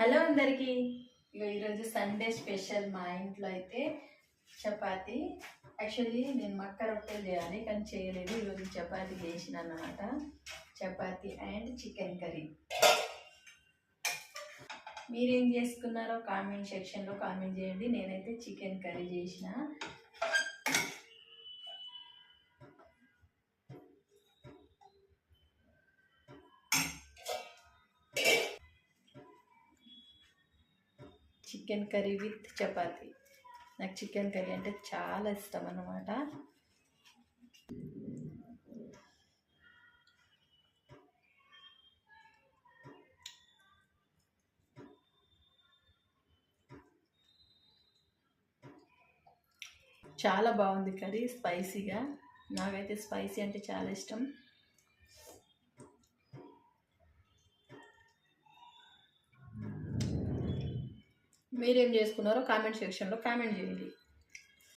Hello అందరికీ. ఈరోజు Sunday special మా ఇంట్లో అయితే చపాతి. యాక్చువల్లీ నేను మక్క రొట్టెలు చేయాలి కానీ చేయలేదు. ఈరోజు చపాతి చేసిన అన్నమాట. Chapati and chicken curry. మీరేం చేసుకున్నారో కామెంట్ సెక్షన్లో కామెంట్ చేయండి. నేనైతే చికెన్ కర్రీ చేసిన. Chicken curry with chapati. నాకు చికెన్ కర్రీ అంటే చాలా ఇష్టం అన్నమాట. చాలా బాగుంది కర్రీ, స్పైసీగా. నాకైతే స్పైసీ అంటే చాలా ఇష్టం. మీరేం చేసుకున్నారో కామెంట్ సెక్షన్లో కామెంట్ చేయండి.